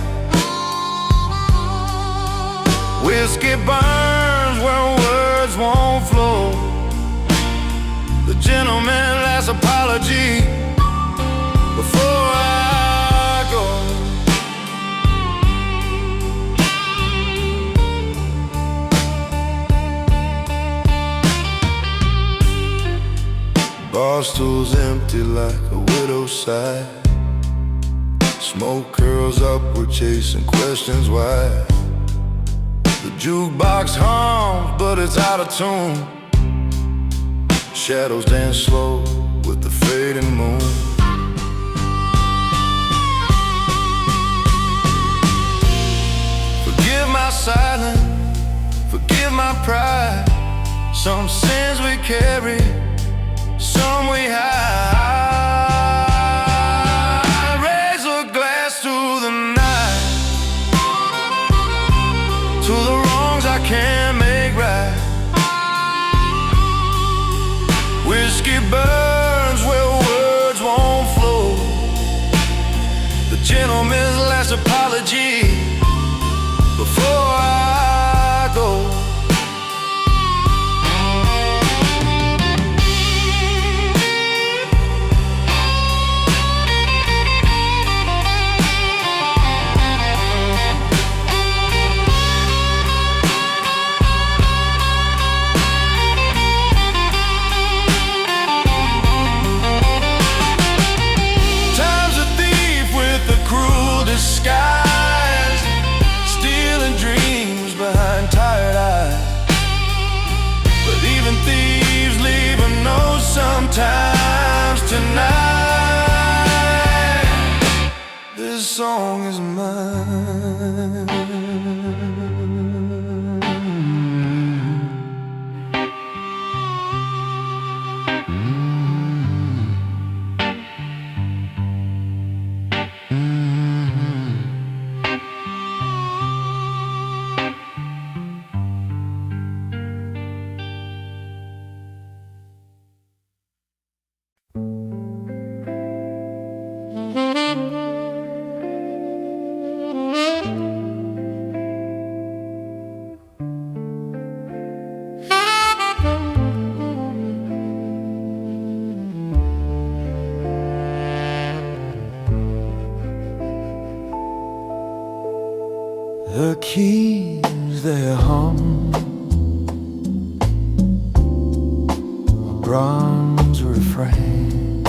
Whiskey burns where words won't flow. The gentleman last apology before I go. Bar stool's empty like a widow's sigh. Smoke curls upward chasing questions why. The jukebox hums, but it's out of tune. Shadows dance slow with the fading moon. silent, forgive my pride. Some sins we carry, some we hide. Raise a glass to the night, to the wrongs I can't make right. Whiskey burns where words won't flow. The gentleman's last apology before I go. Time's a thief with a cruel disguise, stealing dreams behind tired eyes. But even thieves leave a note sometimes. Tonight, this song is mine. The keys they hum, a bronze refrain,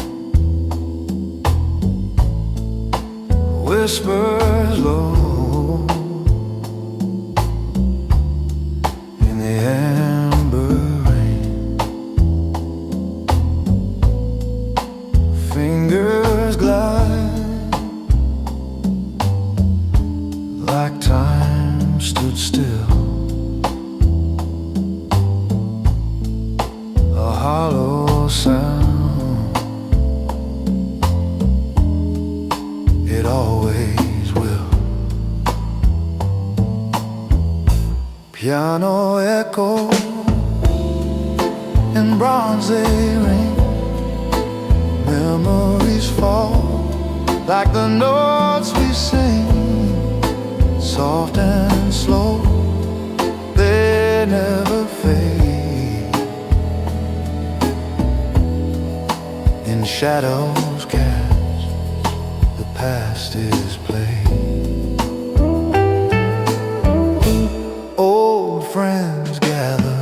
whispers low in the amber rain. Fingers glide like time stood still. A hollow sound, it always will. Piano echo in bronze they ring. Memories fall like the notes we sing, soft and slow, they never fade. In shadows cast, the past is played. Old friends gather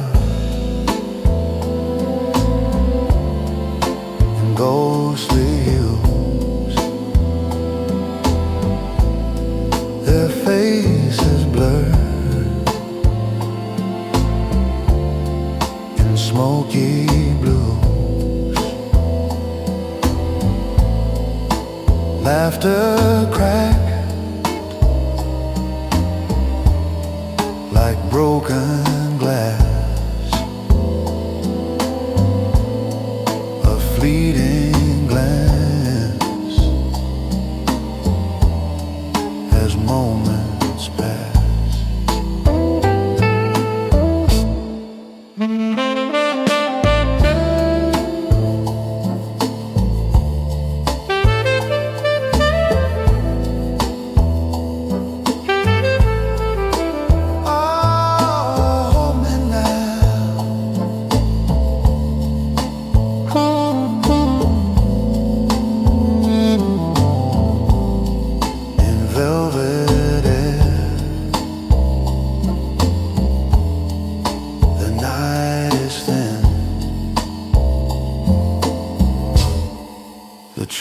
in ghostly hues, their faces blurred in smoky blues. Laughter cracked like broken glass, a fleeting glance as moments pass.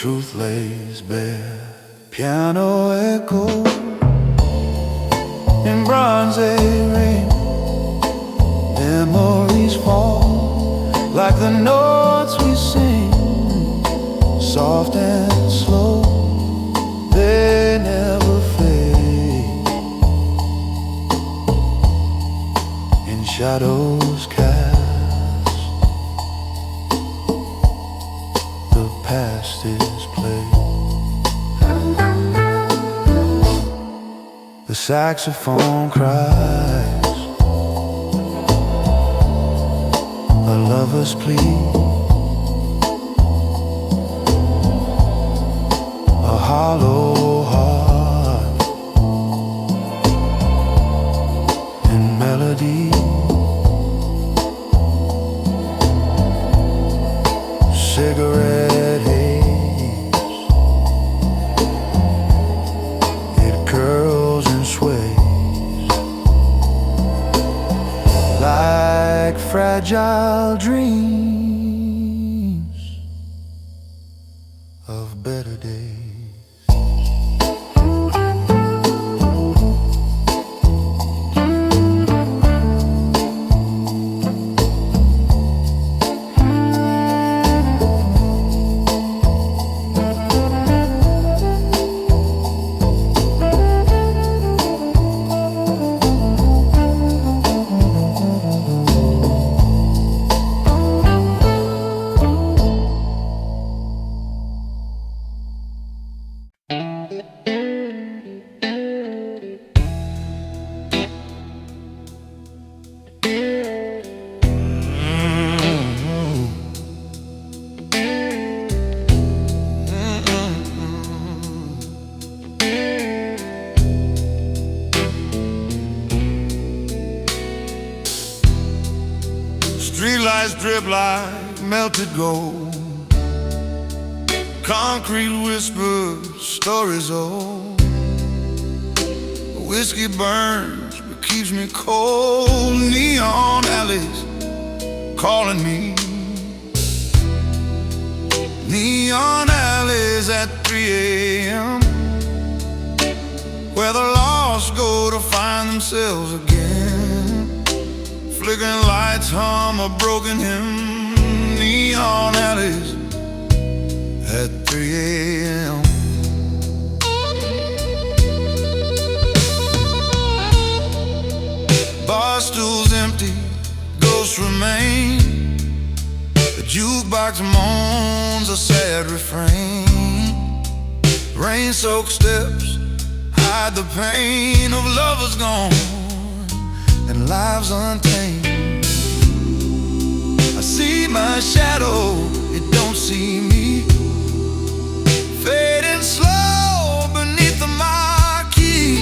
Truth lays bare. Piano echo in bronze ring. Memories fall like the notes we sing, soft and slow, they never fade. shadows cast, the past is played. The saxophone cries a lover's plea, a hollow heart in melody. Cigarette haze, it curls and sways like fragile dreams of better days. Streetlights drip like melted gold, concrete whispers, stories old. Whiskey burns but keeps me cold. Neon alleys calling me. Neon alleys at 3 a.m. where the lost go to find themselves again. Flickering lights hum a broken hymn. Neon alleys at 3 a.m. Bar stools empty, ghosts remain. The jukebox moans a sad refrain. Rain-soaked steps hide the pain of lovers gone and lives untamed. I see my shadow, it don't see me, fading slow beneath the marquee.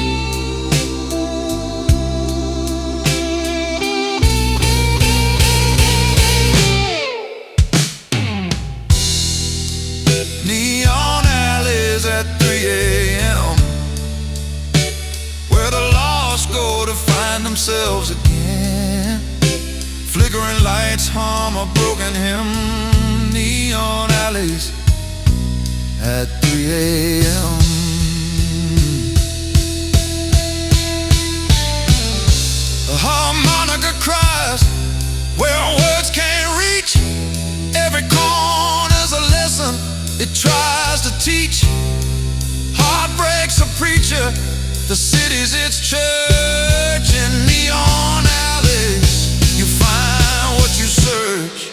Neon alleys at 3 a.m. where the lost go to find themselves again. Flickering lights hum a broken hymn. Neon alleys at 3 a.m. A harmonica cries where words can't reach. Every corner's a lesson it tries to teach. Heartbreak's a preacher, the city's its church. In neon alleys you find what you search.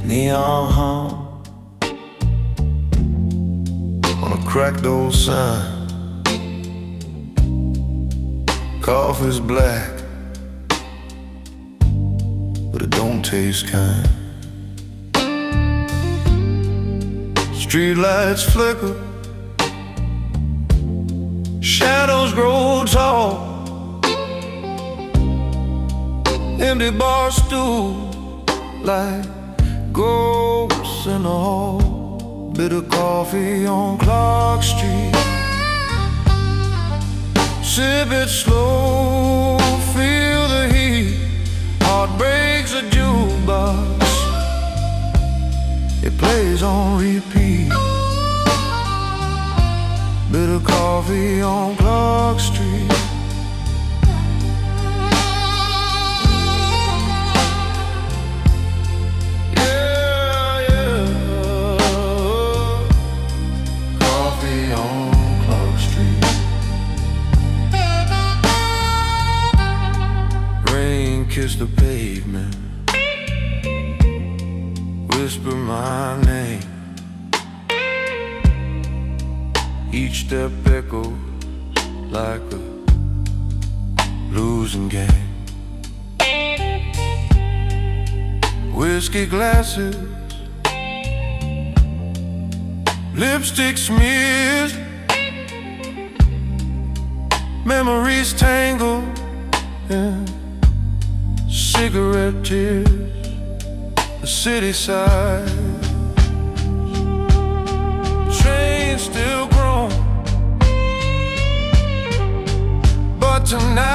Neon hum on a cracked old sign. Coffee's black, but it don't taste kind. Streetlights flicker, shadows grow tall, empty bar stool like ghosts in the hall. Bitter coffee on Clark Street, sip it slow, feel the heat. Heart breaks a jukebox, it plays on repeat. Bitter coffee on Clark Street. Yeah, yeah. Coffee on Clark Street. Rain kissed the pavement, whisper my name. Each step echoes like a losing game. Whiskey glasses, lipstick smears, memories tangled in cigarette tears. The city side, train still grown, but tonight,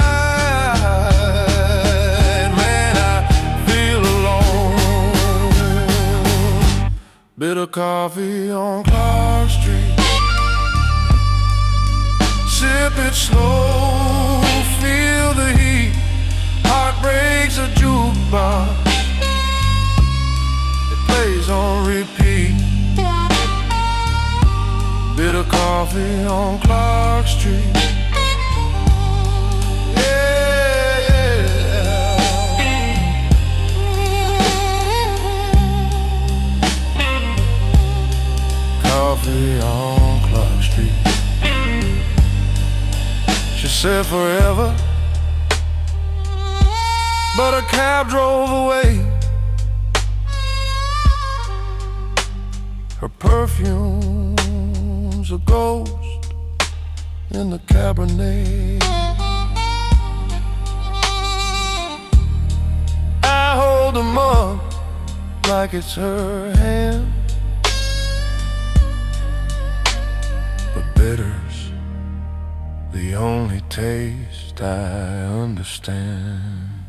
man, I feel alone. Bitter coffee on Clark Street, sip it slow, feel the heat. Heart breaks a jukebox, plays on repeat. Bitter coffee on Clark Street. Yeah, yeah. Coffee on Clark Street. She said forever, but a cab drove away. Her perfume's a ghost in the Cabernet. I hold the mug like it's her hand, but bitter's the only taste I understand.